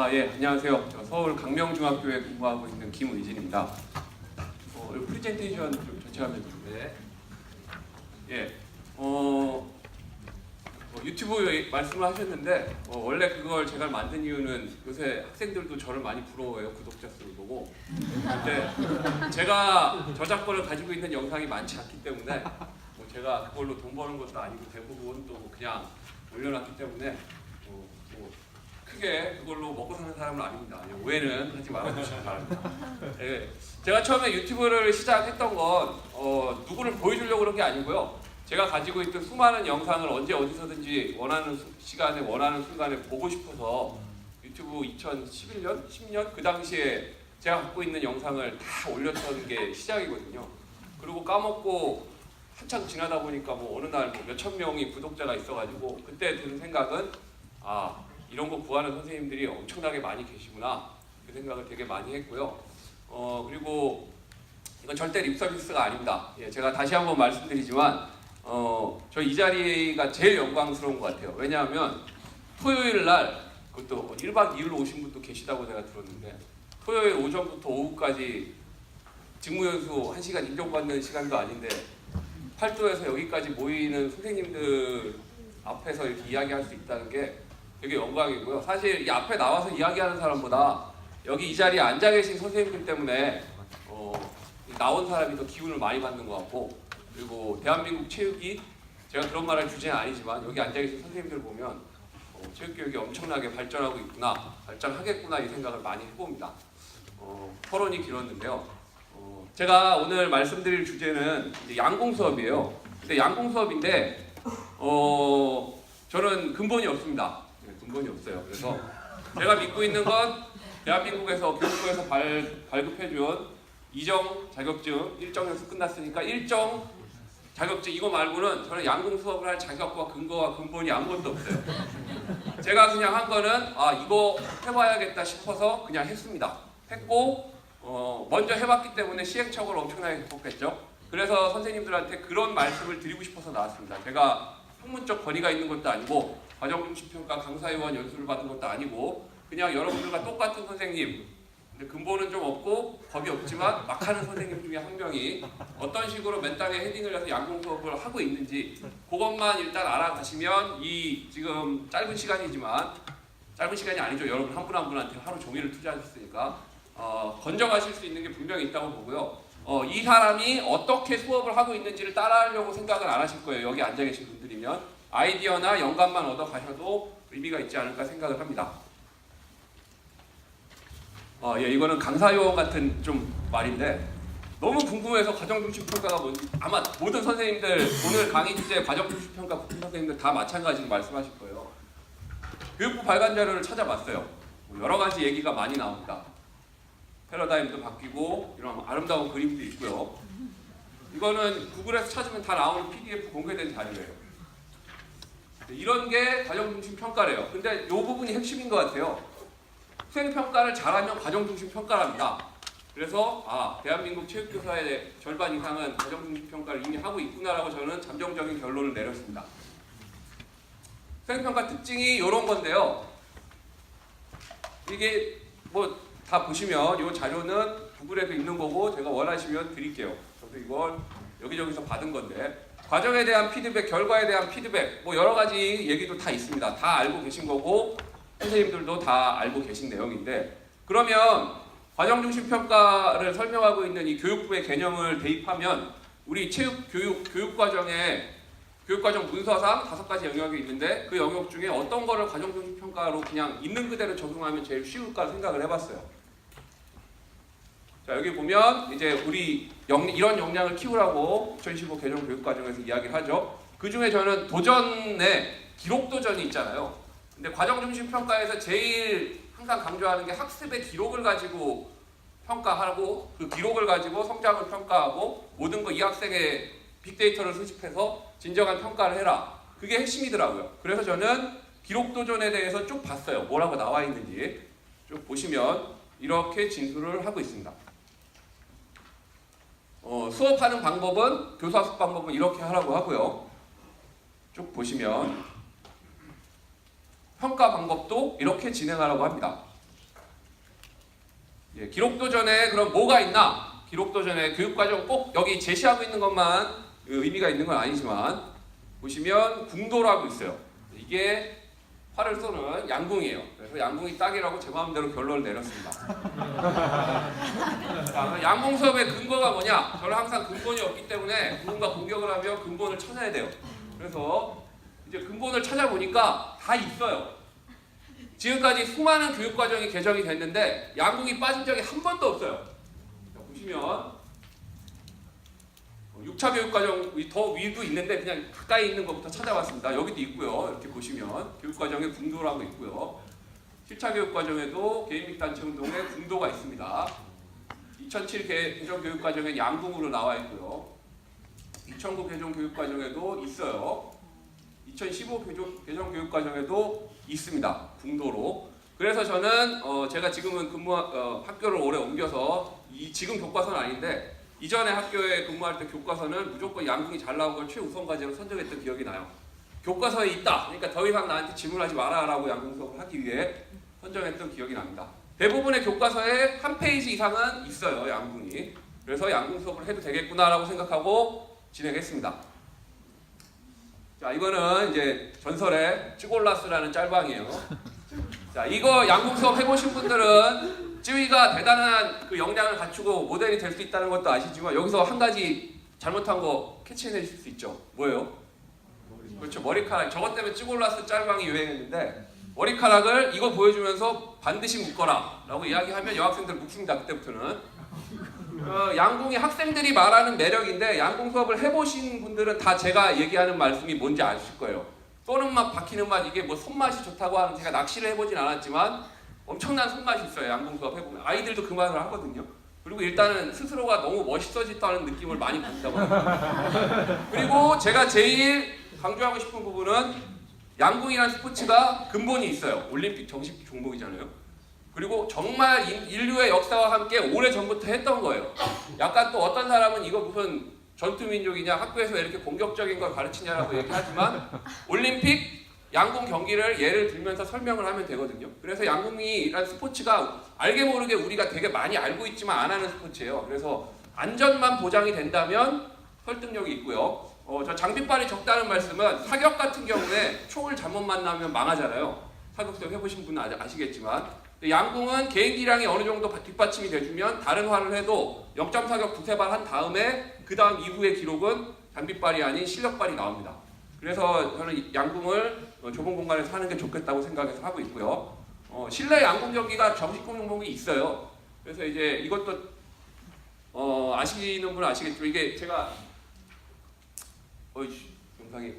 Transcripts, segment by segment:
예, 안녕하세요. 저 서울 강명중학교에 공부하고 있는 김의진입니다. 이 프레젠테이션 좀 전체하면 네. 예, 유튜브 말씀을 하셨는데 원래 그걸 제가 만든 이유는 요새 학생들도 저를 많이 부러워해요. 구독자 수를 보고. 근데 제가 저작권을 가지고 있는 영상이 많지 않기 때문에 제가 그걸로 돈 버는 것도 아니고 대부분 또 그냥 올려놨기 때문에 크게 그걸로 먹고 사는 사람은 아닙니다. 오해는 하지 말아주시기 바랍니다. 예, 제가 처음에 유튜브를 시작했던 건 누구를 보여주려고 그런 게 아니고요. 제가 가지고 있던 수많은 영상을 언제 어디서든지 원하는 시간에 원하는 순간에 보고 싶어서 유튜브 2011년? 10년? 그 당시에 제가 갖고 있는 영상을 다 올렸던 게 시작이거든요. 그리고 까먹고 한참 지나다 보니까 어느 날 몇천 명이 구독자가 있어가지고 그때 든 생각은 이런 거 구하는 선생님들이 엄청나게 많이 계시구나 그 생각을 되게 많이 했고요. 그리고 이건 절대 립서비스가 아닙니다. 예, 제가 다시 한번 말씀드리지만 저 이 자리가 제일 영광스러운 것 같아요. 왜냐하면 토요일 날 그것도 1박 2일로 오신 분도 계시다고 제가 들었는데 토요일 오전부터 오후까지 직무연수 1시간 인정받는 시간도 아닌데 팔도에서 여기까지 모이는 선생님들 앞에서 이렇게 이야기할 수 있다는 게 되게 영광이고요. 사실 이 앞에 나와서 이야기하는 사람보다 여기 이 자리에 앉아 계신 선생님들 때문에 나온 사람이 더 기운을 많이 받는 것 같고, 그리고 대한민국 체육이 제가 그런 말할 주제는 아니지만 여기 앉아 계신 선생님들 보면 체육교육이 엄청나게 발전하고 있구나, 발전하겠구나 이 생각을 많이 해봅니다. 토론이 길었는데요. 제가 오늘 말씀드릴 주제는 양공 수업이에요. 근데 양공 수업인데 저는 근본이 없습니다. 근본이 없어요. 그래서 제가 믿고 있는 건 대한민국에서 교육부에서 발급해준 이정 자격증 1정에서 끝났으니까 1정 자격증 이거 말고는 저는 양공 수업을 할 자격과 근거와 근본이 아무것도 없어요. 제가 그냥 한 거는 이거 해봐야겠다 싶어서 그냥 했습니다. 했고 먼저 해봤기 때문에 시행착오를 엄청나게 겪었겠죠. 그래서 선생님들한테 그런 말씀을 드리고 싶어서 나왔습니다. 제가 학문적 권위가 있는 것도 아니고 과정중심평가 강사위원 연수를 받은 것도 아니고 그냥 여러분들과 똑같은 선생님, 근데 근본은 좀 없고 겁이 없지만 막 하는 선생님 중에 한 명이 어떤 식으로 맨땅에 헤딩을 해서 양공 수업을 하고 있는지 그것만 일단 알아가시면 이 지금 짧은 시간이지만 짧은 시간이 아니죠. 여러분 한 분 한 분한테 하루 종일을 투자하셨으니까 건져가실 수 있는 게 분명히 있다고 보고요. 이 사람이 어떻게 수업을 하고 있는지를 따라하려고 생각을 안 하실 거예요. 여기 앉아 계신 분들이면 아이디어나 영감만 얻어 가셔도 의미가 있지 않을까 생각을 합니다. 예, 이거는 강사요원 같은 좀 말인데 너무 궁금해서 과정중심평가가 뭔지 아마 모든 선생님들 오늘 강의 주제 과정중심평가 붙은 선생님들 다 마찬가지로 말씀하실 거예요. 교육부 발간 자료를 찾아봤어요. 여러 가지 얘기가 많이 나옵니다. 패러다임도 바뀌고 이런 아름다운 그림도 있고요. 이거는 구글에서 찾으면 다 나오는 PDF 공개된 자료예요. 이런 게 과정중심 평가래요. 근데 이 부분이 핵심인 것 같아요. 수행평가를 잘하면 과정중심 평가랍니다. 그래서 대한민국 체육교사의 절반 이상은 과정중심 평가를 이미 하고 있구나라고 저는 잠정적인 결론을 내렸습니다. 수행평가 특징이 이런 건데요. 이게 다 보시면 이 자료는 구글에도 있는 거고 제가 원하시면 드릴게요. 저도 이걸 여기저기서 받은 건데 과정에 대한 피드백, 결과에 대한 피드백 여러 가지 얘기도 다 있습니다. 다 알고 계신 거고 선생님들도 다 알고 계신 내용인데 그러면 과정중심평가를 설명하고 있는 이 교육부의 개념을 대입하면 우리 교육과정에 교육과정 문서상 5가지 영역이 있는데 그 영역 중에 어떤 거를 과정중심평가로 그냥 있는 그대로 적용하면 제일 쉬울까 생각을 해봤어요. 자, 여기 보면 이제 우리 이런 역량을 키우라고 2015 개정 교육과정에서 이야기를 하죠. 그 중에 저는 도전에 기록 도전이 있잖아요. 근데 과정중심평가에서 제일 항상 강조하는 게 학습의 기록을 가지고 평가하고 그 기록을 가지고 성장을 평가하고 모든 거 이 학생의 빅데이터를 수집해서 진정한 평가를 해라. 그게 핵심이더라고요. 그래서 저는 기록 도전에 대해서 쭉 봤어요. 뭐라고 나와 있는지 쭉 보시면 이렇게 진술을 하고 있습니다. 수업하는 방법은 교사 수업 방법은 이렇게 하라고 하고요. 쭉 보시면 평가 방법도 이렇게 진행하라고 합니다. 예, 기록도전에 그럼 뭐가 있나? 기록도전에 교육과정 꼭 여기 제시하고 있는 것만 의미가 있는 건 아니지만 보시면 궁도라고 있어요. 이게 활을 쏘는 양궁이에요. 그래서 양궁이 딱이라고 제 마음대로 결론을 내렸습니다. 자, 양궁 수업의 근거가 뭐냐? 저는 항상 근본이 없기 때문에 누군가 공격을 하면 근본을 찾아야 돼요. 그래서 이제 근본을 찾아보니까 다 있어요. 지금까지 수많은 교육과정이 개정이 됐는데 양궁이 빠진 적이 한 번도 없어요. 자, 보시면 6차 교육과정 더 위도 있는데 그냥 가까이 있는 것부터 찾아봤습니다. 여기도 있고요. 이렇게 보시면 교육과정에 궁도라고 있고요. 7차 교육과정에도 개인 및 단체 운동에 궁도가 있습니다. 2007 개정 교육과정에 양궁으로 나와 있고요. 2009 개정 교육과정에도 있어요. 2015 개정 교육과정에도 있습니다. 궁도로. 그래서 저는 제가 지금은 학교를 오래 옮겨서 지금 교과서는 아닌데 이전에 학교에 근무할 때 교과서는 무조건 양궁이 잘 나온 걸 최우선 과제로 선정했던 기억이 나요. 교과서에 있다. 그러니까 더 이상 나한테 질문하지 마라라고 양궁 수업을 하기 위해 선정했던 기억이 납니다. 대부분의 교과서에 한 페이지 이상은 있어요. 양궁이. 그래서 양궁 수업을 해도 되겠구나라고 생각하고 진행했습니다. 자, 이거는 이제 전설의 찌골라스라는 짤방이에요. 자, 이거 양궁 수업 해보신 분들은 찌위가 대단한 그 역량을 갖추고 모델이 될 수 있다는 것도 아시지만 여기서 한 가지 잘못한 거 캐치해내실 수 있죠. 뭐예요? 그렇죠. 머리카락. 저것 때문에 찌골라스 짤방이 유행했는데 머리카락을 이거 보여주면서 반드시 묶어라 라고 이야기하면 여학생들 묶습니다. 그때부터는. 양궁이 학생들이 말하는 매력인데 양궁 수업을 해보신 분들은 다 제가 얘기하는 말씀이 뭔지 아실 거예요. 쏘는 맛, 박히는 맛, 이게 뭐 손맛이 좋다고 하는, 제가 낚시를 해보진 않았지만 엄청난 손맛이 있어요. 양궁 수업 해보면. 아이들도 그 말을 하거든요. 그리고 일단은 스스로가 너무 멋있어졌다는 느낌을 많이 받다고 합니다. 그리고 제가 제일 강조하고 싶은 부분은 양궁이라는 스포츠가 근본이 있어요. 올림픽 정식 종목이잖아요. 그리고 정말 인류의 역사와 함께 오래전부터 했던 거예요. 약간 또 어떤 사람은 이거 무슨 전투민족이냐, 학교에서 왜 이렇게 공격적인 걸 가르치냐라고 얘기하지만 올림픽 양궁 경기를 예를 들면서 설명을 하면 되거든요. 그래서 양궁이라는 스포츠가 알게 모르게 우리가 되게 많이 알고 있지만 안 하는 스포츠예요. 그래서 안전만 보장이 된다면 설득력이 있고요. 저 장비빨이 적다는 말씀은 사격 같은 경우에 총을 잘못 만나면 망하잖아요. 사격 수업 해보신 분은 아시겠지만 양궁은 개인기량이 어느 정도 뒷받침이 돼주면 다른 활을 해도 0점 사격 두세 발 한 다음에 그 다음 이후의 기록은 장비빨이 아닌 실력빨이 나옵니다. 그래서 저는 양궁을 좁은 공간에서 하는 게 좋겠다고 생각해서 하고 있고요. 실내 양궁 경기가 정식 종목이 있어요. 그래서 이제 이것도 아시는 분은 아시겠지만 이게 제가 영상이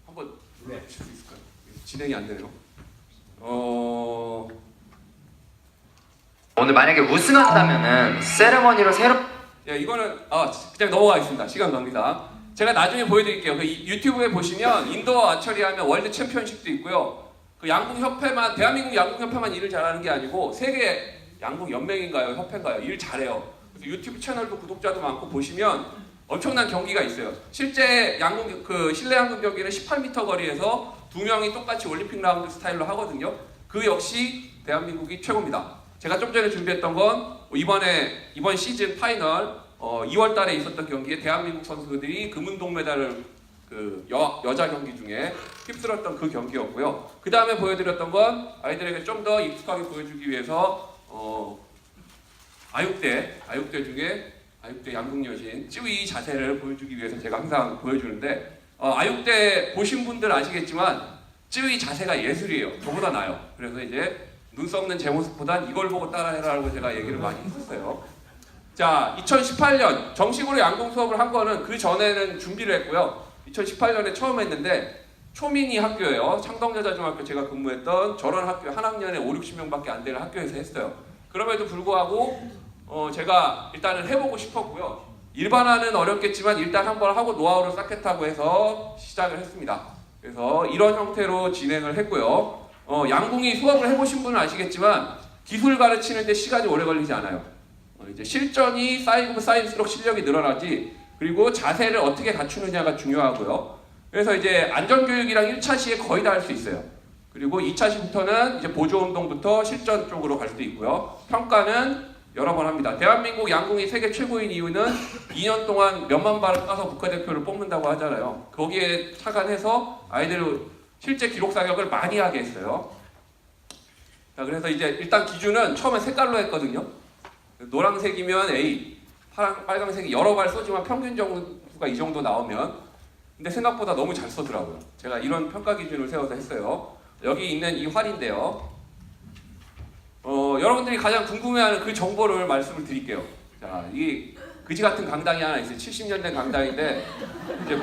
한번 눌러주실 수 있을까요? 진행이 안 되네요. 오늘 만약에 우승한다면은 세레머니로 새로 이거는 그냥 넘어가겠습니다. 시간 갑니다. 제가 나중에 보여드릴게요. 그 유튜브에 보시면 인도어 아처리 하면 월드 챔피언십도 있고요. 그 양궁 협회만, 대한민국 양궁 협회만 일을 잘하는 게 아니고 세계 양궁 연맹인가요, 협회인가요? 일 잘해요. 그래서 유튜브 채널도 구독자도 많고 보시면 엄청난 경기가 있어요. 실제 양궁 실내 양궁 경기는 18m 거리에서 두 명이 똑같이 올림픽 라운드 스타일로 하거든요. 그 역시 대한민국이 최고입니다. 제가 좀 전에 준비했던 건 이번 시즌 파이널 2월달에 있었던 경기에 대한민국 선수들이 금은 동메달을 여자 경기 중에 휩쓸었던 그 경기였고요. 그 다음에 보여드렸던 건 아이들에게 좀 더 익숙하게 보여주기 위해서 아육대 중에 아육대 양궁 여신 찌위 자세를 보여주기 위해서 제가 항상 보여주는데 아육대 보신 분들 아시겠지만 찌위 자세가 예술이에요. 저보다 나아요. 그래서 이제 눈 썩는 제 모습보단 이걸 보고 따라해라라고 제가 얘기를 많이 했었어요. 자, 2018년 정식으로 양궁 수업을 한 거는 그 전에는 준비를 했고요. 2018년에 처음 했는데 초미니 학교예요. 창덕여자중학교 제가 근무했던 저런 학교 한 학년에 5, 60명밖에 안 되는 학교에서 했어요. 그럼에도 불구하고 제가 일단은 해보고 싶었고요. 일반화는 어렵겠지만 일단 한번 하고 노하우를 쌓겠다고 해서 시작을 했습니다. 그래서 이런 형태로 진행을 했고요. 양궁이 수업을 해보신 분은 아시겠지만 기술 가르치는데 시간이 오래 걸리지 않아요. 이제 실전이 쌓이고 쌓일수록 실력이 늘어나지, 그리고 자세를 어떻게 갖추느냐가 중요하고요. 그래서 이제 안전교육이랑 1차 시에 거의 다 할 수 있어요. 그리고 2차 쉼터는 이제 보조 운동부터 실전 쪽으로 갈 수도 있고요. 평가는 여러 번 합니다. 대한민국 양궁이 세계 최고인 이유는 2년 동안 몇만 발을 까서 국가대표를 뽑는다고 하잖아요. 거기에 착안해서 아이들 실제 기록 사격을 많이 하게 했어요. 자, 그래서 이제 일단 기준은 처음에 색깔로 했거든요. 노란색이면 A, 빨강색이 여러 발 쏘지만 평균 정도가 이 정도 나오면, 근데 생각보다 너무 잘 쏘더라고요. 제가 이런 평가 기준을 세워서 했어요. 여기 있는 이 활인데요. 여러분들이 가장 궁금해하는 그 정보를 말씀을 드릴게요. 자, 이 그지 같은 강당이 하나 있어요. 70년 된 강당인데 이제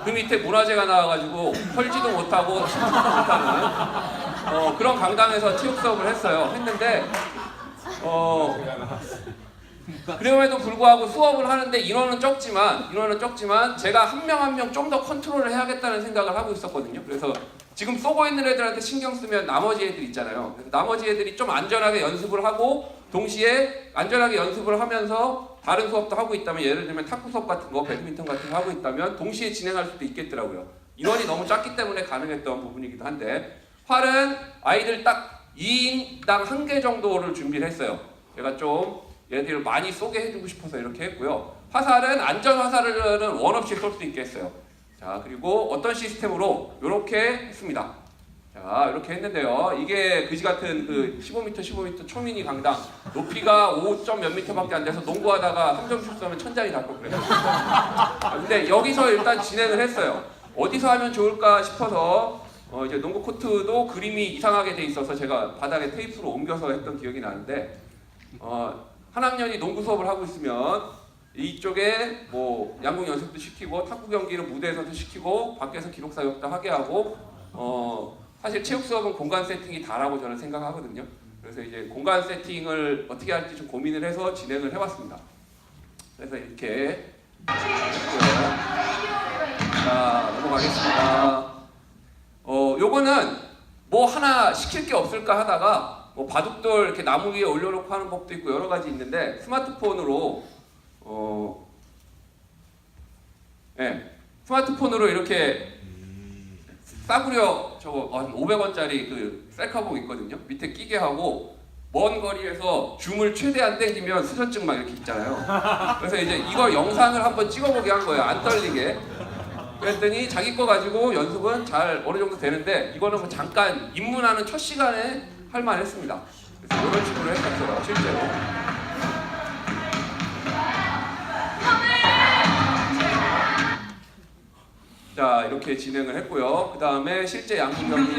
그 밑에 문화재가 나와가지고 헐지도 못하고 치지도 못하는 그런 강당에서 체육 수업을 했는데 그럼에도 불구하고 수업을 하는데 인원은 적지만 제가 한 명 한 명 좀 더 컨트롤을 해야겠다는 생각을 하고 있었거든요. 그래서 지금 쏘고 있는 애들한테 신경 쓰면 나머지 애들 있잖아요. 그래서 나머지 애들이 좀 안전하게 연습을 하고 동시에 안전하게 연습을 하면서 다른 수업도 하고 있다면, 예를 들면 탁구 수업 같은 거, 배드민턴 같은 거 하고 있다면 동시에 진행할 수도 있겠더라고요. 인원이 너무 작기 때문에 가능했던 부분이기도 한데, 활은 아이들 딱 2인당 1개 정도를 준비를 했어요. 제가 좀 얘들을 많이 쏘게 해주고 싶어서 이렇게 했고요. 화살은 안전 화살은 원 없이 쏠 수 있게 했어요. 자, 그리고 어떤 시스템으로 이렇게 했습니다. 자, 이렇게 했는데요. 이게 그지 같은 그 15m 초미니 강당, 높이가 5점 몇 미터밖에 안 돼서 농구하다가 3점 슛 쏘면 천장이 닿고 그래요. 근데 여기서 일단 진행을 했어요. 어디서 하면 좋을까 싶어서 이제 농구 코트도 그림이 이상하게 돼 있어서 제가 바닥에 테이프로 옮겨서 했던 기억이 나는데, 한 학년이 농구 수업을 하고 있으면 이쪽에 뭐 양궁 연습도 시키고 탁구 경기는 무대에서도 시키고 밖에서 기록 사격도 하게 하고, 사실 체육 수업은 공간 세팅이 다라고 저는 생각하거든요. 그래서 이제 공간 세팅을 어떻게 할지 좀 고민을 해서 진행을 해봤습니다. 그래서 이렇게 했고요. 자, 넘어가겠습니다. 요거는 뭐 하나 시킬 게 없을까 하다가 뭐 바둑돌 이렇게 나무 위에 올려놓고 하는 법도 있고 여러 가지 있는데, 스마트폰으로 스마트폰으로 이렇게 싸구려 저거 500원짜리 그 셀카봉 있거든요. 밑에 끼게 하고 먼 거리에서 줌을 최대한 당기면 수전증 막 이렇게 있잖아요. 그래서 이제 이걸 영상을 한번 찍어보게 한 거예요. 안 떨리게. 그랬더니 자기 거 가지고 연습은 잘 어느 정도 되는데, 이거는 뭐 잠깐 입문하는 첫 시간에 할 만했습니다. 그래서 이런 식으로 했었어요, 실제로. 자, 이렇게 진행을 했고요. 그 다음에 실제 양궁 경기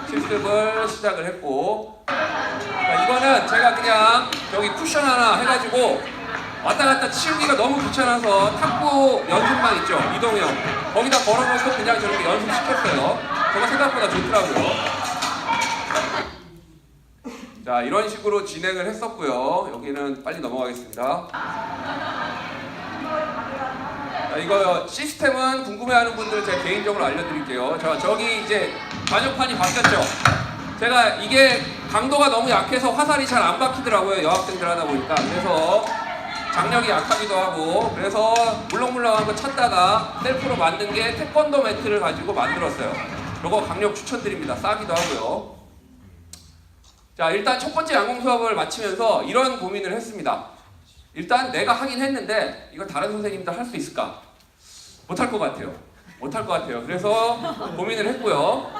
실습을 시작을 했고, 자, 이거는 제가 그냥 여기 쿠션 하나 해가지고 왔다 갔다 치우기가 너무 귀찮아서 탁구 연습만 있죠, 이동형. 거기다 걸어놓고 그냥 저렇게 연습시켰어요. 저거 생각보다 좋더라고요. 자, 이런 식으로 진행을 했었고요. 여기는 빨리 넘어가겠습니다. 자, 이거 시스템은 궁금해하는 분들 제가 개인적으로 알려드릴게요. 자, 저기 이제 관여판이 바뀌었죠. 제가 이게 강도가 너무 약해서 화살이 잘 안 박히더라고요, 여학생들 하다 보니까. 그래서 장력이 약하기도 하고, 그래서 물렁물렁한 거 찾다가 셀프로 만든 게 태권도 매트를 가지고 만들었어요. 이거 강력 추천드립니다. 싸기도 하고요. 자, 일단 첫 번째 양궁 수업을 마치면서 이런 고민을 했습니다. 일단 내가 하긴 했는데 이거 다른 선생님도 할 수 있을까? 못할 것 같아요. 그래서 고민을 했고요.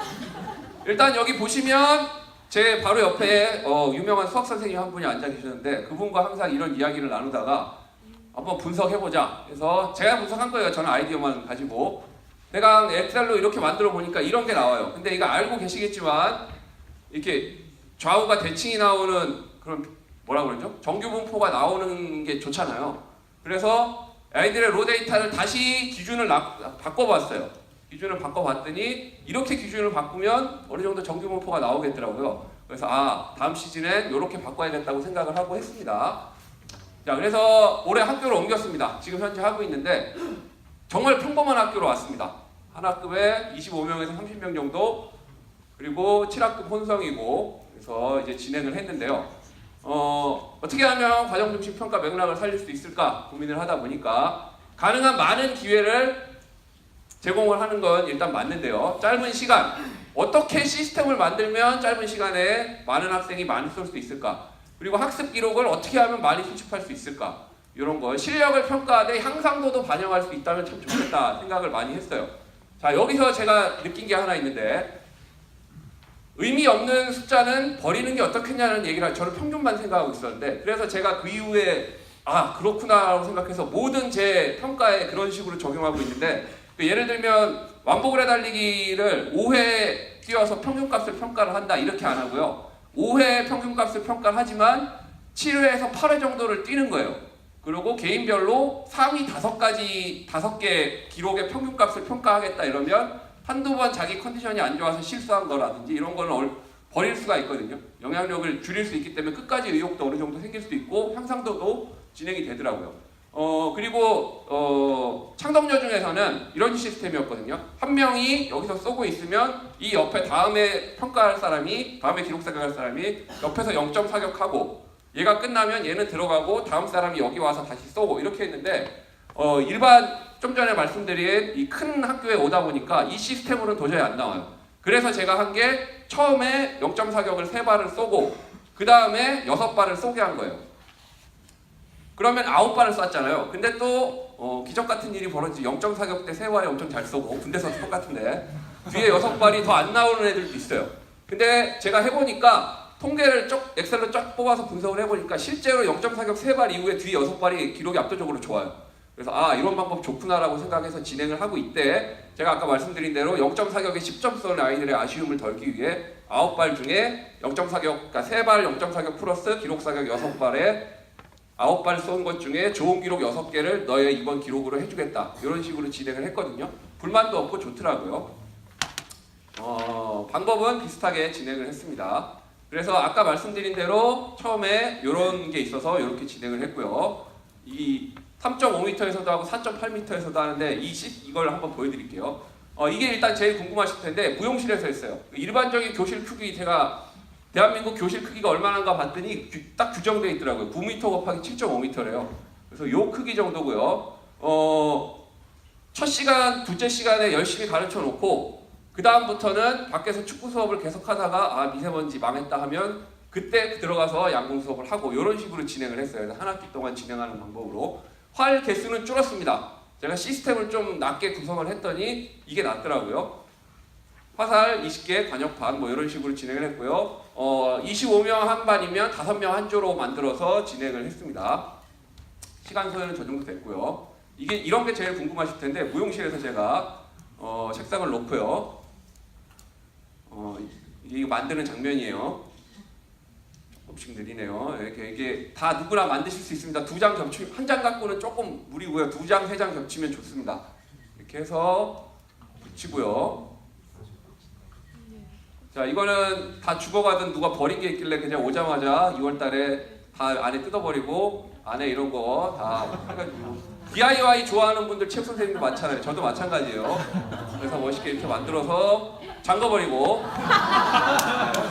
일단 여기 보시면 제 바로 옆에 유명한 수학 선생님 한 분이 앉아 계셨는데, 그분과 항상 이런 이야기를 나누다가 한번 분석해보자. 그래서 제가 분석한 거예요. 저는 아이디어만 가지고. 내가 엑셀로 이렇게 만들어 보니까 이런 게 나와요. 근데 이거 알고 계시겠지만 이렇게 좌우가 대칭이 나오는 그런, 뭐라고 그러죠? 정규 분포가 나오는 게 좋잖아요. 그래서 아이들의 로 데이터를 다시 기준을 바꿔봤어요. 기준을 바꿔봤더니 이렇게 기준을 바꾸면 어느 정도 정규 분포가 나오겠더라고요. 그래서 다음 시즌엔 이렇게 바꿔야겠다고 생각을 하고 했습니다. 자, 그래서 올해 학교를 옮겼습니다. 지금 현재 하고 있는데 정말 평범한 학교로 왔습니다. 한 학급에 25명에서 30명 정도, 그리고 7학급 혼성이고, 그래서 이제 진행을 했는데요. 어떻게 하면 과정중심 평가 맥락을 살릴 수 있을까 고민을 하다 보니까 가능한 많은 기회를 제공을 하는 건 일단 맞는데요. 짧은 시간, 어떻게 시스템을 만들면 짧은 시간에 많은 학생이 많이 쏠 수 있을까? 그리고 학습 기록을 어떻게 하면 많이 수집할 수 있을까? 이런 거 실력을 평가하되 향상도도 반영할 수 있다면 참 좋겠다 생각을 많이 했어요. 자, 여기서 제가 느낀 게 하나 있는데 의미 없는 숫자는 버리는 게 어떻겠냐는 얘기를 저는 평균만 생각하고 있었는데 그래서 제가 그 이후에 아 그렇구나라고 생각해서 모든 제 평가에 그런 식으로 적용하고 있는데 예를 들면 왕복 오래 달리기를 5회 뛰어서 평균값을 평가를 한다 이렇게 안 하고요. 5회 평균값을 평가를 하지만 7회에서 8회 정도를 뛰는 거예요. 그리고 개인별로 상위 5개 기록의 평균값을 평가하겠다 이러면 한두 번 자기 컨디션이 안 좋아서 실수한 거라든지 이런 거는 버릴 수가 있거든요. 영향력을 줄일 수 있기 때문에 끝까지 의욕도 어느 정도 생길 수도 있고 향상도도 진행이 되더라고요. 그리고 창덕여 중에서는 이런 시스템이었거든요. 한 명이 여기서 쏘고 있으면 이 옆에 다음에 평가할 사람이 다음에 기록 사격할 사람이 옆에서 0점 사격하고 얘가 끝나면 얘는 들어가고 다음 사람이 여기 와서 다시 쏘고 이렇게 했는데 일반 좀 전에 말씀드린 이 큰 학교에 오다 보니까 이 시스템으로는 도저히 안 나와요. 그래서 제가 한 게 처음에 0점 사격을 3발을 쏘고 그 다음에 6발을 쏘게 한 거예요. 그러면 9발을 쐈잖아요. 근데 또 기적 같은 일이 벌어지지. 0점 사격 때 3발에 엄청 잘 쏘고 군대에서도 똑같은데 뒤에 6발이 더 안 나오는 애들도 있어요. 근데 제가 해보니까 통계를 엑셀로 쫙 뽑아서 분석을 해보니까 실제로 0점 사격 3발 이후에 뒤에 6발이 기록이 압도적으로 좋아요. 그래서 아 이런 방법 좋구나라고 생각해서 진행을 하고 있대. 제가 아까 말씀드린 대로 0점 사격에 10점 쏜 아이들의 아쉬움을 덜기 위해 9발 중에 0점 사격, 그러니까 3발 0점 사격 플러스 기록 사격 6발에 9발 쏜 것 중에 좋은 기록 6개를 너의 이번 기록으로 해주겠다. 이런 식으로 진행을 했거든요. 불만도 없고 좋더라고요. 방법은 비슷하게 진행을 했습니다. 그래서 아까 말씀드린 대로 처음에 이런 게 있어서 이렇게 진행을 했고요. 이 3.5m에서도 하고 4.8m에서도 하는데 이걸 한번 보여드릴게요. 이게 일단 제일 궁금하실 텐데 무용실에서 했어요. 일반적인 교실 크기 제가 대한민국 교실 크기가 얼마나인가 봤더니 딱 규정되어 있더라고요. 9m 곱하기 7.5m래요. 그래서 요 크기 정도고요. 첫 시간, 둘째 시간에 열심히 가르쳐 놓고 그 다음부터는 밖에서 축구 수업을 계속 하다가 아 미세먼지 망했다 하면 그때 들어가서 양궁 수업을 하고 이런 식으로 진행을 했어요. 한 학기 동안 진행하는 방법으로 활 개수는 줄었습니다. 제가 시스템을 좀 낮게 구성을 했더니 이게 낫더라고요. 화살 20개, 관역반 뭐 이런 식으로 진행을 했고요. 25명 한 반이면 5명 한 조로 만들어서 진행을 했습니다. 시간 소요는 저 정도 됐고요. 이런 게 제일 궁금하실 텐데 무용실에서 제가 책상을 놓고요. 이게 만드는 장면이에요. 조금씩 느리네요. 이게 다 누구나 만드실 수 있습니다. 2장 겹치면 한 장 갖고는 조금 무리고요. 2장, 3장 겹치면 좋습니다. 이렇게 해서 붙이고요. 자, 이거는 다 죽어가던 누가 버린 게 있길래 그냥 오자마자 2월달에 다 안에 뜯어버리고 안에 이런 거 다 해가지고 DIY 좋아하는 분들 체육 선생님도 많잖아요. 저도 마찬가지예요. 그래서 멋있게 이렇게 만들어서 잠궈버리고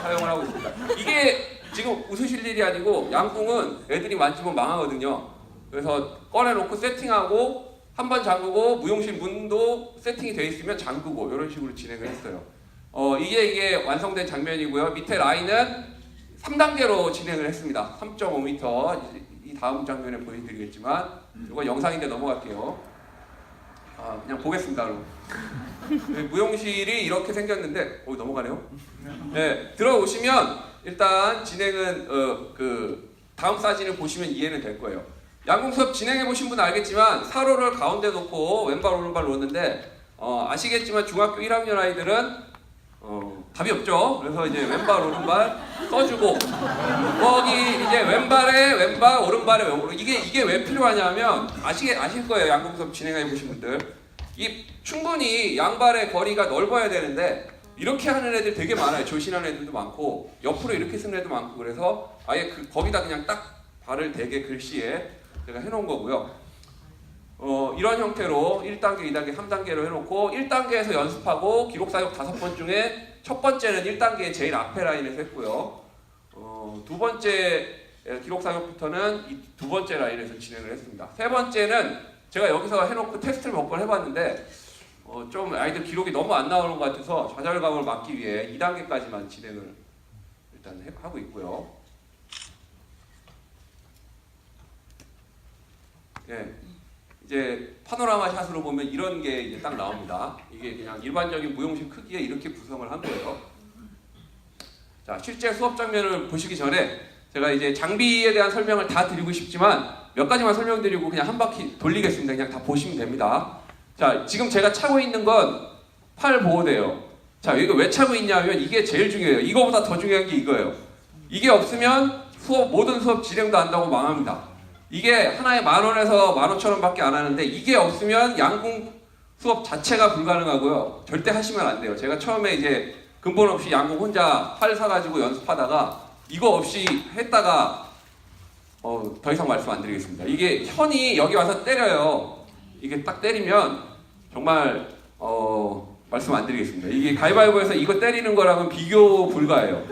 사용을 하고 있습니다. 이게 지금 웃으실 일이 아니고 양궁은 애들이 만지면 망하거든요. 그래서 꺼내놓고 세팅하고 한 번 잠그고 무용실 문도 세팅이 되어 있으면 잠그고 이런 식으로 진행을 했어요. 이게 완성된 장면이고요. 밑에 라인은 3단계로 진행을 했습니다. 3.5m 이 다음 장면에 보여드리겠지만 이거 영상인데 넘어갈게요. 그냥 보겠습니다. 그럼. 무용실이 이렇게 생겼는데 넘어가네요. 네, 들어오시면 일단 진행은 다음 사진을 보시면 이해는 될 거예요. 양궁 수업 진행해 보신 분은 알겠지만 사로를 가운데 놓고 왼발 오른발 놓는데 아시겠지만 중학교 1학년 아이들은 답이 없죠. 그래서 이제 왼발 오른발 써주고 거기 이제 왼발에 왼발 오른발에 왼발 이게 왜 필요하냐면 아실 거예요. 양궁 수업 진행해 보신 분들 충분히 양발의 거리가 넓어야 되는데 이렇게 하는 애들 되게 많아요. 조신하는 애들도 많고 옆으로 이렇게 쓰는 애도 많고 그래서 아예 거기다 그냥 딱 발을 대게 글씨에 제가 해놓은 거고요. 이런 형태로 1단계, 2단계, 3단계로 해놓고 1단계에서 연습하고 기록 사격 5번 중에 첫 번째는 1단계 제일 앞에 라인에서 했고요. 두 번째 기록 사격부터는 이 두 번째 라인에서 진행을 했습니다. 세 번째는 제가 여기서 해놓고 테스트를 몇 번 해봤는데 좀 아이들 기록이 너무 안 나오는 것 같아서 좌절감을 막기 위해 2단계까지만 진행을 일단 하고 있고요. 예, 이제 파노라마 샷으로 보면 이런 게 이제 딱 나옵니다. 이게 그냥 일반적인 무용실 크기에 이렇게 구성을 한 거예요. 자, 실제 수업 장면을 보시기 전에 제가 이제 장비에 대한 설명을 다 드리고 싶지만 몇 가지만 설명드리고 그냥 한 바퀴 돌리겠습니다. 그냥 다 보시면 됩니다. 자, 지금 제가 차고 있는 건 팔 보호대예요. 자, 이거 왜 차고 있냐면 이게 제일 중요해요. 이거보다 더 중요한 게 이거예요. 이게 없으면 모든 수업 진행도 안 하고 망합니다. 이게 하나에 10,000원에서 15,000원밖에 안 하는데 이게 없으면 양궁 수업 자체가 불가능하고요. 절대 하시면 안 돼요. 제가 처음에 이제 근본 없이 양궁 혼자 활 사가지고 연습하다가 이거 없이 했다가 더 이상 말씀 안 드리겠습니다. 이게 현이 여기 와서 때려요. 이게 딱 때리면 정말 말씀 안 드리겠습니다. 이게 가위바위보에서 이거 때리는 거랑은 비교 불가해요.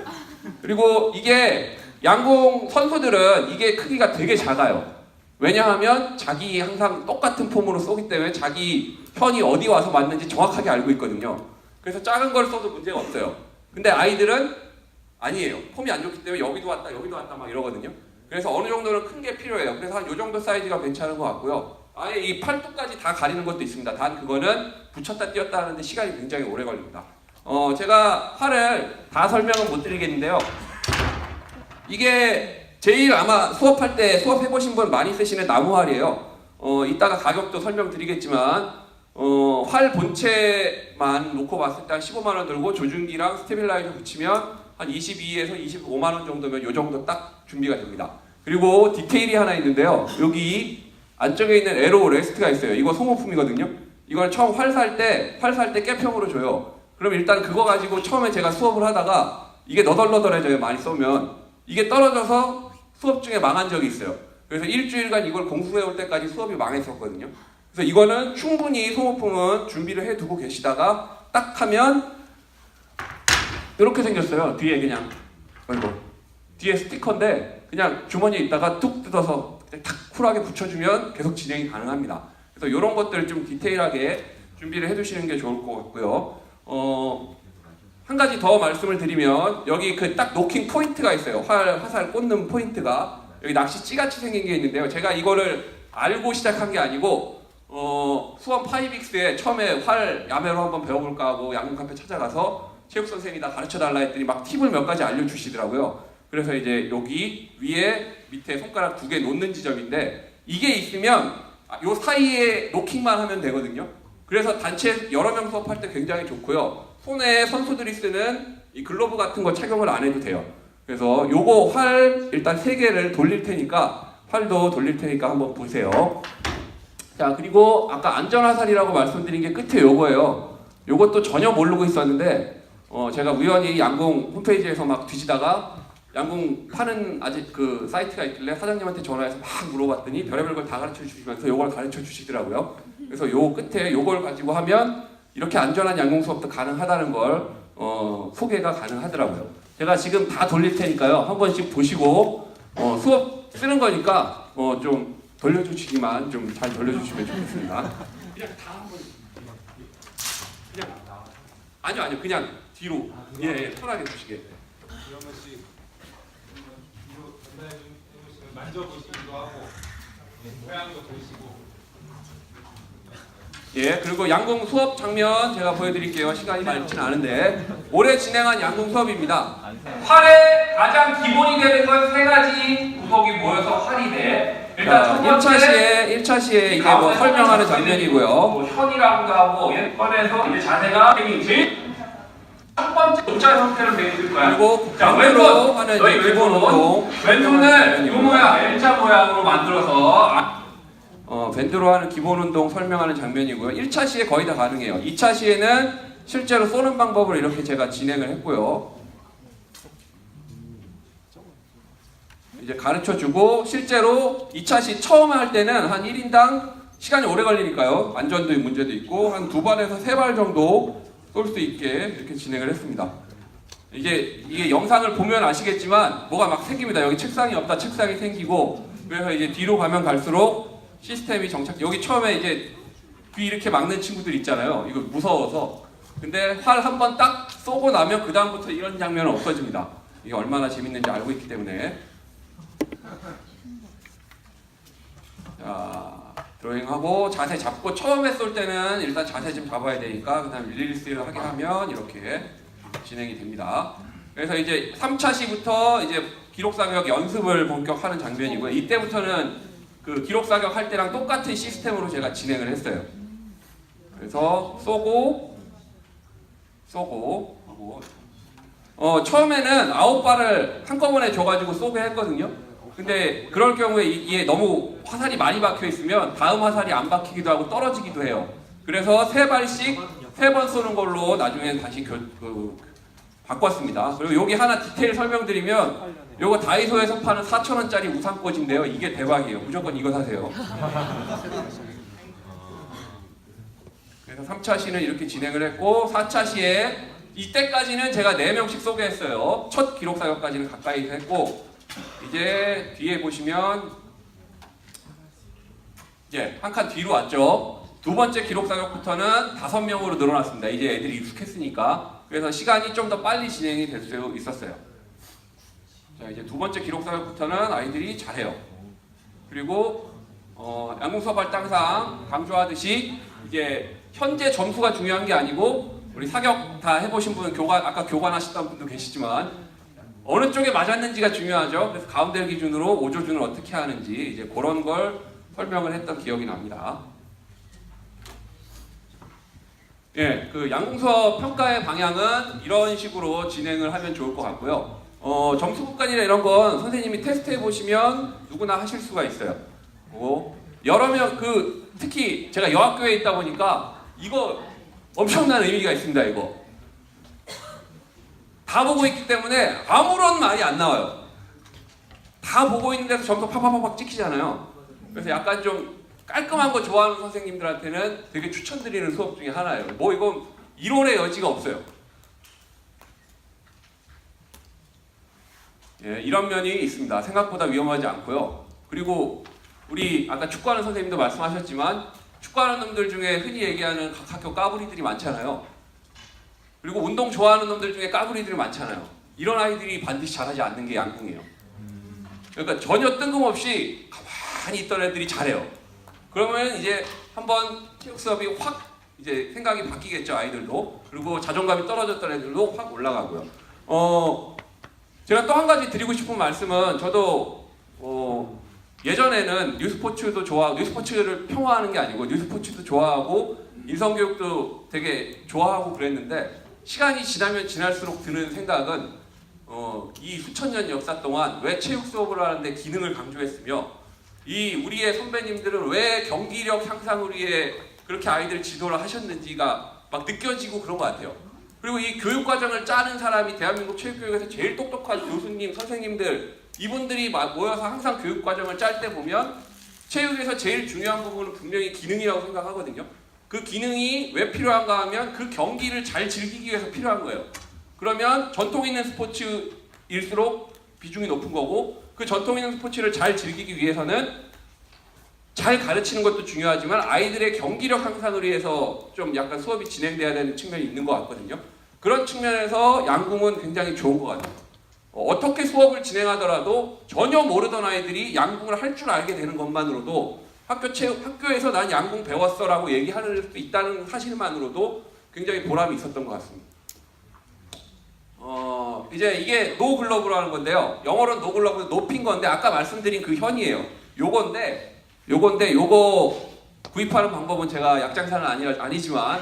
그리고 이게 양궁 선수들은 이게 크기가 되게 작아요. 왜냐하면 자기 항상 똑같은 폼으로 쏘기 때문에 자기 현이 어디 와서 맞는지 정확하게 알고 있거든요. 그래서 작은 걸 써도 문제가 없어요. 근데 아이들은 아니에요. 폼이 안 좋기 때문에 여기도 왔다 막 이러거든요. 그래서 어느 정도는 큰 게 필요해요. 그래서 한 요 정도 사이즈가 괜찮은 것 같고요. 아예 이 팔뚝까지 다 가리는 것도 있습니다. 단 그거는 붙였다 띄었다 하는데 시간이 굉장히 오래 걸립니다. 제가 활을 다 설명은 못 드리겠는데요. 이게 제일 아마 수업할 때 수업해보신 분 많이 쓰시는 나무활이에요. 이따가 가격도 설명드리겠지만 활 본체만 놓고 봤을 때 한 15만원 들고 조준기랑 스테빌라이저 붙이면 한 22에서 25만원 정도면 요 정도 딱 준비가 됩니다. 그리고 디테일이 하나 있는데요. 여기 안쪽에 있는 에로 레스트가 있어요. 이거 소모품이거든요. 이걸 처음 활 살 때 깨평으로 줘요. 그럼 일단 그거 가지고 처음에 제가 수업을 하다가 이게 너덜너덜해져요. 많이 쏘면 이게 떨어져서 수업 중에 망한 적이 있어요. 그래서 일주일간 이걸 공부해 올 때까지 수업이 망했었거든요. 그래서 이거는 충분히 소모품은 준비를 해두고 계시다가 딱 하면 이렇게 생겼어요. 뒤에 그냥 뒤에 스티커인데 그냥 주머니에 있다가 뚝 뜯어서 탁 쿨하게 붙여주면 계속 진행이 가능합니다. 그래서 이런 것들 좀 디테일하게 준비를 해두시는 게 좋을 것 같고요. 한 가지 더 말씀을 드리면 여기 그 딱 노킹 포인트가 있어요. 화살 꽂는 포인트가 여기 낚시 찌같이 생긴 게 있는데요. 제가 이거를 알고 시작한 게 아니고 수원 파이빅스에 처음에 활 야매로 한번 배워볼까 하고 양궁 카페 찾아가서 체육 선생님이 다 가르쳐 달라 했더니 막 팁을 몇 가지 알려주시더라고요. 그래서 이제 여기 위에 밑에 손가락 2개 놓는 지점인데 이게 있으면 요 사이에 노킹만 하면 되거든요. 그래서 단체 여러 명 수업할 때 굉장히 좋고요. 손에 선수들이 쓰는 이 글러브 같은 거 착용을 안 해도 돼요. 그래서 요거 활 일단 3개를 돌릴 테니까 활도 돌릴 테니까 한번 보세요. 자, 그리고 아까 안전화살이라고 말씀드린 게 끝에 요거예요. 요것도 전혀 모르고 있었는데 제가 우연히 양궁 홈페이지에서 막 뒤지다가 양궁 파는 아직 그 사이트가 있길래 사장님한테 전화해서 막 물어봤더니 별의별 걸 다 가르쳐 주시면서 요걸 가르쳐 주시더라고요. 그래서 요 끝에 요걸 가지고 하면 이렇게 안전한 양궁 수업도 가능하다는 걸 소개가 가능하더라고요. 제가 지금 다 돌릴 테니까요. 한 번씩 보시고 수업 쓰는 거니까 좀 돌려주시기만 좀 잘 돌려주시면 좋겠습니다. 그냥 다 한번 그냥 아니요 그냥 뒤로 예 편하게 주시게. 이런 것씩 뒤로 전달해 주시면 만져보시기도 하고 모양도 보시고. 예, 그리고 양궁 수업 장면 제가 보여드릴게요. 시간이 많지는 않은데 올해 진행한 양궁 수업입니다. 활의 가장 기본이 되는 건 3가지 구석이 모여서 활이 돼. 일단 첫 번째 1차 시에 이게 뭐 설명하는 장면이고요. 뭐 현이라고도 하고 꺼내서 이제 자세가 생긴지 첫 번째 동작 형태로 되어 있을 거야. 그리고 자, 왼손 하는 이제 기본 운동. 왼손을 이 모양 L자 모양으로 만들어서 밴드로 하는 기본 운동 설명하는 장면이고요. 1차 시에 거의 다 가능해요. 2차 시에는 실제로 쏘는 방법을 이렇게 제가 진행을 했고요. 이제 가르쳐주고 실제로 2차 시 처음 할 때는 한 1인당 시간이 오래 걸리니까요. 안전도 문제도 있고 한 2발에서 3발 정도 쏠 수 있게 이렇게 진행을 했습니다. 이게 영상을 보면 아시겠지만 뭐가 막 생깁니다. 여기 책상이 없다 책상이 생기고 그래서 이제 뒤로 가면 갈수록 시스템이 정착. 여기 처음에 이제 귀 이렇게 막는 친구들 있잖아요. 이거 무서워서. 근데 활 한 번 딱 쏘고 나면 그 다음부터 이런 장면은 없어집니다. 이게 얼마나 재밌는지 알고 있기 때문에. 자, 드로잉하고 자세 잡고 처음에 쏠 때는 일단 자세 좀 잡아야 되니까 그다음 릴리스를 하게 하면 이렇게 진행이 됩니다. 그래서 이제 3차 시부터 이제 기록 사격 연습을 본격하는 장면이고요. 이때부터는 그 기록 사격 할 때랑 똑같은 시스템으로 제가 진행을 했어요. 그래서 쏘고 하고 처음에는 9발을 한꺼번에 줘가지고 쏘게 했거든요. 근데 그럴 경우에 이게 너무 화살이 많이 박혀 있으면 다음 화살이 안 박히기도 하고 떨어지기도 해요. 그래서 3발씩 3번 쏘는 걸로 나중에 다시 바꿨습니다. 그리고 여기 하나 디테일 설명드리면 요거 다이소에서 파는 4,000원짜리 우산꽂인데요. 이게 대박이에요. 무조건 이거 사세요. 그래서 3차 시는 이렇게 진행을 했고 4차 시에 이때까지는 제가 4명씩 쏘게 했어요. 첫 기록 사격까지는 가까이서 했고 이제 뒤에 보시면 이제 한 칸 뒤로 왔죠. 두 번째 기록 사격부터는 5명으로 늘어났습니다. 이제 애들이 익숙했으니까. 그래서 시간이 좀 더 빨리 진행이 될 수 있었어요. 자, 이제 두 번째 기록 사격부터는 아이들이 잘해요. 그리고 양궁수업 할 때 항상 강조하듯이 이제 현재 점수가 중요한 게 아니고 우리 사격 다 해보신 분 아까 교관하셨던 분도 계시지만 어느 쪽에 맞았는지가 중요하죠. 그래서 가운데 기준으로 오조준을 어떻게 하는지 이제 그런 걸 설명을 했던 기억이 납니다. 예, 그 양궁수업 평가의 방향은 이런 식으로 진행을 하면 좋을 것 같고요. 점수 구간이나 이런 건 선생님이 테스트해 보시면 누구나 하실 수가 있어요. 여러 명 특히 제가 여학교에 있다 보니까 이거 엄청난 의미가 있습니다. 이거 다 보고 있기 때문에 아무런 말이 안 나와요. 다 보고 있는 데서 점수 팍팍팍 찍히잖아요. 그래서 약간 좀 깔끔한 거 좋아하는 선생님들한테는 되게 추천드리는 수업 중에 하나예요. 뭐 이건 이론의 여지가 없어요. 예, 이런 면이 있습니다. 생각보다 위험하지 않고요. 그리고 우리 아까 축구하는 선생님도 말씀하셨지만 축구하는 놈들 중에 흔히 얘기하는 각 학교 까불이들이 많잖아요. 그리고 운동 좋아하는 놈들 중에 까불이들이 많잖아요. 이런 아이들이 반드시 잘하지 않는 게 양궁이에요. 그러니까 전혀 뜬금없이 가만히 있던 애들이 잘해요. 그러면 이제 한번 체육 수업이 확 이제 생각이 바뀌겠죠, 아이들도. 그리고 자존감이 떨어졌던 애들도 확 올라가고요. 제가 또 한 가지 드리고 싶은 말씀은 저도 예전에는 뉴스포츠도 좋아하고 뉴스포츠를 폄하하는 게 아니고 뉴스포츠도 좋아하고 인성교육도 되게 좋아하고 그랬는데 시간이 지나면 지날수록 드는 생각은 이 수천 년 역사 동안 왜 체육 수업을 하는데 기능을 강조했으며 우리의 선배님들은 왜 경기력 향상을 위해 그렇게 아이들 지도를 하셨는지가 막 느껴지고 그런 것 같아요. 그리고 이 교육과정을 짜는 사람이 대한민국 체육교육에서 제일 똑똑한 교수님, 선생님들 이분들이 모여서 항상 교육과정을 짤 때 보면 체육에서 제일 중요한 부분은 분명히 기능이라고 생각하거든요. 그 기능이 왜 필요한가 하면 그 경기를 잘 즐기기 위해서 필요한 거예요. 그러면 전통 있는 스포츠일수록 비중이 높은 거고 그 전통 있는 스포츠를 잘 즐기기 위해서는 잘 가르치는 것도 중요하지만 아이들의 경기력 향상을 위해서 좀 약간 수업이 진행돼야 되는 측면이 있는 것 같거든요. 그런 측면에서 양궁은 굉장히 좋은 것 같아요. 어떻게 수업을 진행하더라도 전혀 모르던 아이들이 양궁을 할 줄 알게 되는 것만으로도 학교에서 난 양궁 배웠어라고 얘기할 수 있다는 사실만으로도 굉장히 보람이 있었던 것 같습니다. 이제 이게 노글러브라는 건데요. 영어로는 노글러브는 높인 건데 아까 말씀드린 그 현이에요. 요건데 요거 구입하는 방법은 제가 약장사는 아니지만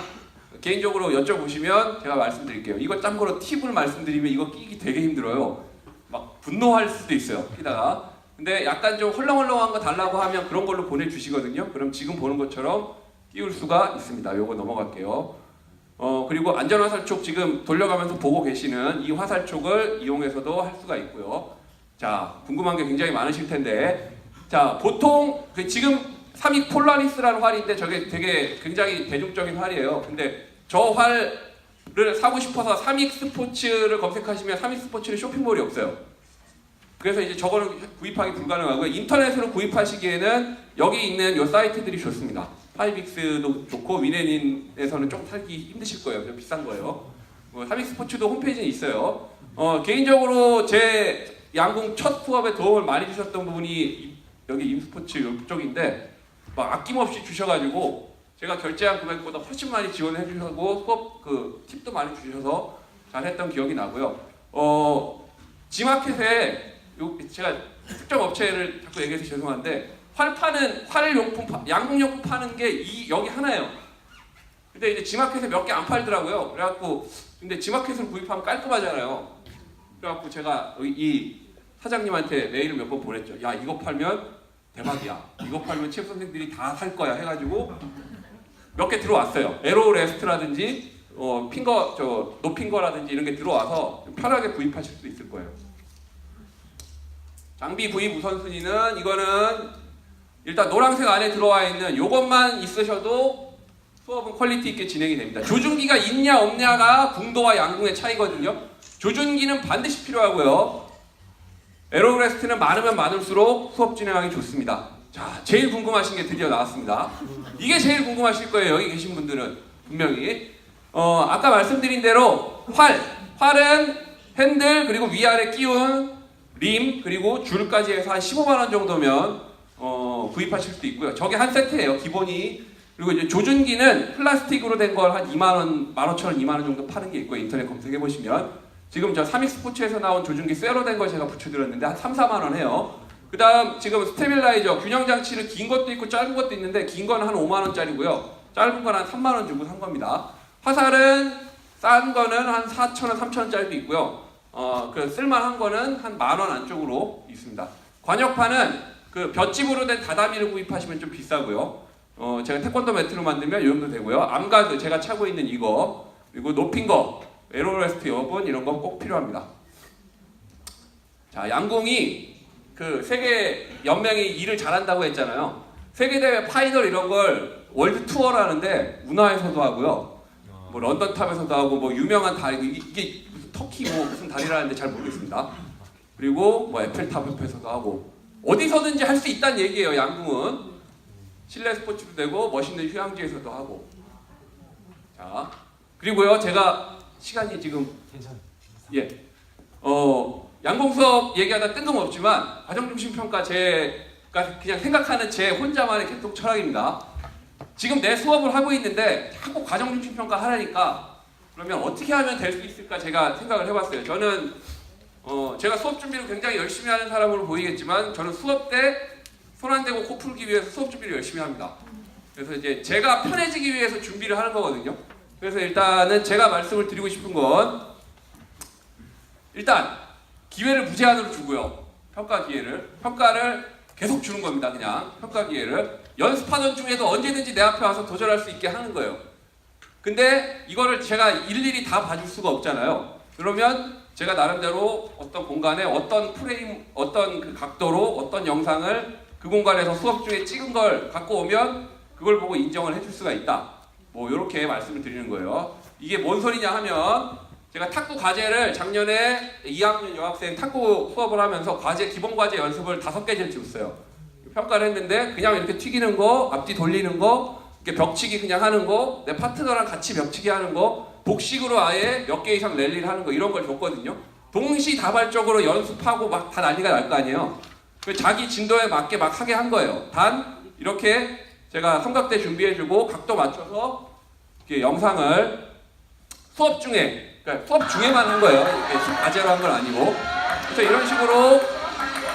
개인적으로 여쭤보시면 제가 말씀드릴게요. 이거 참고로 팁을 말씀드리면 이거 끼기 되게 힘들어요. 막 분노할 수도 있어요. 끼다가. 근데 약간 좀 헐렁헐렁한 거 달라고 하면 그런 걸로 보내주시거든요. 그럼 지금 보는 것처럼 끼울 수가 있습니다. 요거 넘어갈게요. 그리고 안전화살촉 지금 돌려가면서 보고 계시는 이 화살촉을 이용해서도 할 수가 있고요. 자, 궁금한 게 굉장히 많으실 텐데 자, 보통 지금 3익 폴라리스라는 활인데 저게 되게 굉장히 대중적인 활이에요. 근데 저 활을 사고 싶어서 3익 스포츠를 검색하시면 3익 스포츠는 쇼핑몰이 없어요. 그래서 이제 저거는 구입하기 불가능하고요. 인터넷으로 구입하시기에는 여기 있는 요 사이트들이 좋습니다. 파이빅스도 좋고 위네닌에서는 좀 살기 힘드실 거예요. 좀 비싼 거예요. 삼익 스포츠도 홈페이지에 있어요. 개인적으로 제 양궁 첫 수업에 도움을 많이 주셨던 분이 여기 임스포츠 이쪽인데 막 아낌없이 주셔가지고 제가 결제한 금액보다 훨씬 많이 지원해 주셔고 수업 그 팁도 많이 주셔서 잘했던 기억이 나고요. G마켓에 제가 특정 업체를 자꾸 얘기해서 죄송한데 활용품 양궁용품 파는 게 여기 하나예요. 근데 이제 G마켓에 몇 개 안 팔더라고요. 그래갖고 근데 G마켓을 구입하면 깔끔하잖아요. 그래갖고 제가 이 사장님한테 메일을 몇 번 보냈죠. 야 이거 팔면 대박이야. 이거 팔면 체육 선생들이 다 살 거야 해가지고 몇 개 들어왔어요. 에로 레스트라든지 노핑거라든지 이런 게 들어와서 편하게 구입하실 수 있을 거예요. 장비 구입 우선순위는 이거는 일단 노란색 안에 들어와 있는 요것만 있으셔도 수업은 퀄리티 있게 진행이 됩니다. 조준기가 있냐 없냐가 궁도와 양궁의 차이거든요. 조준기는 반드시 필요하고요. 에로레스트는 많으면 많을수록 수업 진행하기 좋습니다. 자, 제일 궁금하신 게 드디어 나왔습니다. 이게 제일 궁금하실 거예요. 여기 계신 분들은 분명히. 아까 말씀드린 대로 활은 핸들 그리고 위아래 끼운 림 그리고 줄까지 해서 한 15만 원 정도면 구입하실 수 있고요. 저게 한 세트예요. 기본이. 그리고 이제 조준기는 플라스틱으로 된 걸 한 2만 원, 15,000원, 2만 원 정도 파는 게 있고요. 인터넷 검색해 보시면 지금 저 삼익 스포츠에서 나온 조준기 쇠로 된 거 제가 붙여드렸는데 한 3, 4만 원 해요. 그 다음 지금 스테빌라이저 균형 장치는 긴 것도 있고 짧은 것도 있는데 긴 거는 한 5만 원짜리고요. 짧은 건 한 3만 원 주고 산 겁니다. 화살은 싼 거는 한 4,000원, 3,000원짜리도 있고요. 그 쓸만한 거는 한 10,000원 안쪽으로 있습니다. 관역판은 그 볏짚으로 된 다다미를 구입하시면 좀 비싸고요. 제가 태권도 매트로 만들면 이 정도 되고요. 암가드 제가 차고 있는 이거 그리고 높인 거 에로레스트 여분 이런 거 꼭 필요합니다. 자, 양궁이 그 세계 연맹이 일을 잘한다고 했잖아요. 세계 대회 파이널 이런 걸 월드 투어라는데 운하에서도 하고요. 뭐 런던 탑에서도 하고 뭐 유명한 다리 이게 무슨 터키 뭐 무슨 다리라는데 잘 모르겠습니다. 그리고 뭐 에펠탑 옆에서도 하고 어디서든지 할 수 있다는 얘기예요. 양궁은 실내 스포츠도 되고 멋있는 휴양지에서도 하고. 자, 그리고요 제가 시간이 지금 예, 양궁 수업 얘기하다 뜬금없지만 과정중심 평가 제가 그냥 생각하는 제 혼자만의 개통 철학입니다. 지금 내 수업을 하고 있는데 자꾸 과정중심 평가 하라니까 그러면 어떻게 하면 될 수 있을까 제가 생각을 해봤어요. 저는 제가 수업 준비를 굉장히 열심히 하는 사람으로 보이겠지만 저는 수업 때 손 안 대고 코 풀기 위해서 수업 준비를 열심히 합니다. 그래서 이제 제가 편해지기 위해서 준비를 하는 거거든요. 그래서 일단은 제가 말씀을 드리고 싶은 건 일단 기회를 무제한으로 주고요. 평가를 계속 주는 겁니다. 그냥 평가 기회를 연습하던 중에도 언제든지 내 앞에 와서 도전할 수 있게 하는 거예요. 근데 이거를 제가 일일이 다 봐줄 수가 없잖아요. 그러면 제가 나름대로 어떤 공간에 어떤 프레임, 어떤 그 각도로 어떤 영상을 그 공간에서 수업 중에 찍은 걸 갖고 오면 그걸 보고 인정을 해줄 수가 있다. 뭐 이렇게 말씀을 드리는 거예요. 이게 뭔 소리냐 하면 제가 탁구 과제를 작년에 2학년 여학생 탁구 수업을 하면서 기본 과제 연습을 5개를 줬어요. 평가를 했는데 그냥 이렇게 튀기는 거, 앞뒤 돌리는 거, 이렇게 벽치기 그냥 하는 거, 내 파트너랑 같이 벽치기 하는 거, 복식으로 아예 몇 개 이상 랠리를 하는 거 이런 걸 줬거든요. 동시다발적으로 연습하고 막 다 난리가 날 거 아니에요. 자기 진도에 맞게 막 하게 한 거예요. 단 이렇게 제가 삼각대 준비해주고 각도 맞춰서 이렇게 영상을 수업 중에만 한 거예요. 이렇게 과제로 한 건 아니고. 그래서 이런 식으로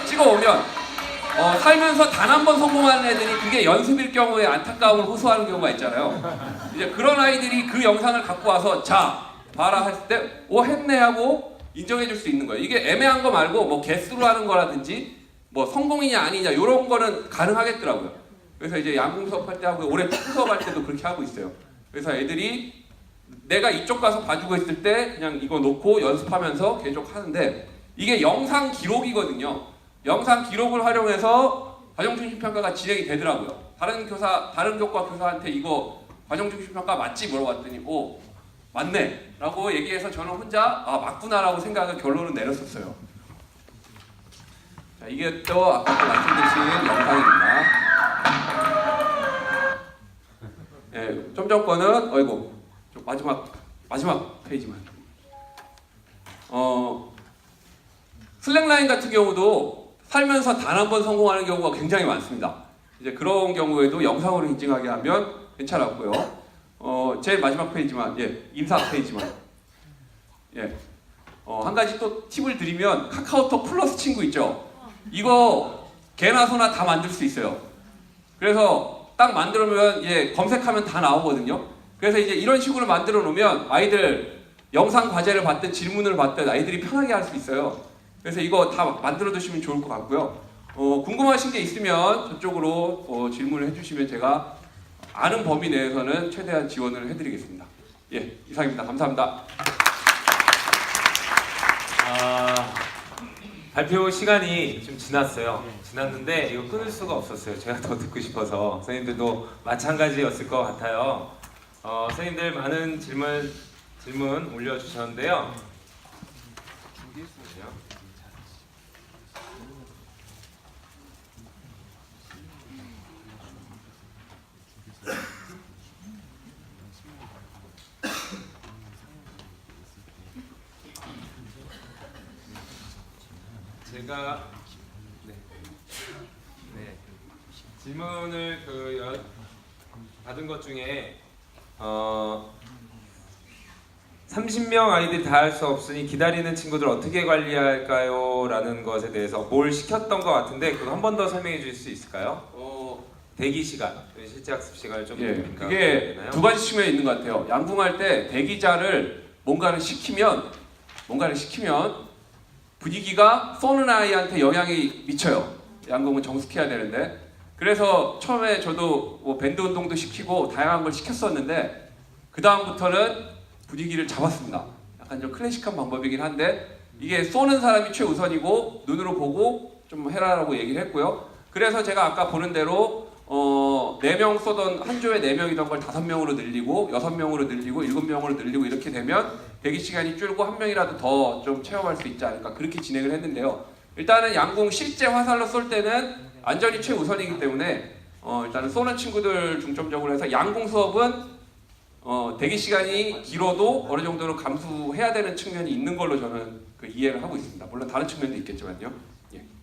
찍어오면 살면서 단 한 번 성공하는 애들이 그게 연습일 경우에 안타까움을 호소하는 경우가 있잖아요. 이제 그런 아이들이 그 영상을 갖고 와서 자 봐라 했을 때 했네 하고 인정해 줄 수 있는 거예요. 이게 애매한 거 말고 뭐 개수로 하는 거라든지 뭐 성공이냐 아니냐 이런 거는 가능하겠더라고요. 그래서 이제 양궁 수업할 때 하고 올해 탁구 수업할 때도 그렇게 하고 있어요. 그래서 애들이 내가 이쪽 가서 봐주고 있을 때 그냥 이거 놓고 연습하면서 계속 하는데 이게 영상 기록이거든요. 영상 기록을 활용해서 과정중심 평가가 진행이 되더라고요. 다른 교과 교사한테 이거 과정중심 평가 맞지 물어봤더니 맞네 라고 얘기해서 저는 혼자 맞구나 라고 생각을 결론을 내렸었어요. 자, 이게 또 아까 말씀드린 영상입니다. 좀 전 거는 어이구 좀 마지막 페이지만. 슬랙라인 같은 경우도 살면서 단 한 번 성공하는 경우가 굉장히 많습니다. 이제 그런 경우에도 영상으로 인증하게 하면 괜찮았고요. 제일 마지막 페이지만, 인사 페이지만. 한 가지 또 팁을 드리면 카카오톡 플러스 친구 있죠? 이거 개나 소나 다 만들 수 있어요. 그래서 딱 만들면 검색하면 다 나오거든요. 그래서 이제 이런 식으로 만들어 놓으면 아이들 영상 과제를 받든 질문을 받든 아이들이 편하게 할 수 있어요. 그래서 이거 다 만들어 두시면 좋을 것 같고요. 궁금하신 게 있으면 저쪽으로 질문을 해주시면 제가 아는 범위 내에서는 최대한 지원을 해드리겠습니다. 이상입니다. 감사합니다. 발표 시간이 좀 지났는데 이거 끊을 수가 없었어요. 제가 더 듣고 싶어서. 선생님들도 마찬가지였을 것 같아요. 선생님들 많은 질문 올려주셨는데요. 제가 질문을 받은 것 중에 30명 아이들이 다 할 수 없으니 기다리는 친구들 어떻게 관리할까요? 라는 것에 대해서 뭘 시켰던 것 같은데 그거 한 번 더 설명해 주실 수 있을까요? 대기 시간, 실제 학습 시간을 좀 그게 되나요? 두 가지 측면이 있는 것 같아요. 양궁할 때 대기자를 뭔가를 시키면 분위기가 쏘는 아이한테 영향이 미쳐요. 양궁은 정숙해야 되는데. 그래서 처음에 저도 뭐 밴드 운동도 시키고 다양한 걸 시켰었는데 그 다음부터는 분위기를 잡았습니다. 약간 좀 클래식한 방법이긴 한데 이게 쏘는 사람이 최우선이고 눈으로 보고 좀 해라라고 얘기를 했고요. 그래서 제가 아까 보는 대로 4명 쏘던 한 조에 4명이던 걸 5명으로 늘리고 6명으로 늘리고 7명으로 늘리고 이렇게 되면 대기 시간이 줄고 한 명이라도 더 좀 체험할 수 있지 않을까 그렇게 진행을 했는데요. 일단은 양궁 실제 화살로 쏠 때는 안전이 최우선이기 때문에 일단은 쏘는 친구들 중점적으로 해서 양궁 수업은 대기 시간이 길어도 어느 정도로 감수해야 되는 측면이 있는 걸로 저는 이해를 하고 있습니다. 물론 다른 측면도 있겠지만요.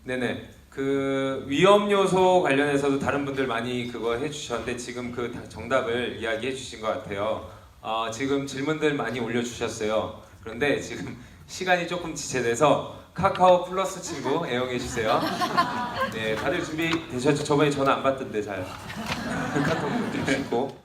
네네. 그 위험 요소 관련해서도 다른 분들 많이 그거 해주셨는데 지금 그 정답을 이야기해 주신 것 같아요. 지금 질문들 많이 올려주셨어요. 그런데 지금 시간이 조금 지체돼서 카카오 플러스 친구 애용해 주세요. 네, 다들 준비 되셨죠? 저번에 전화 안 받던데 잘 카톡 드리고.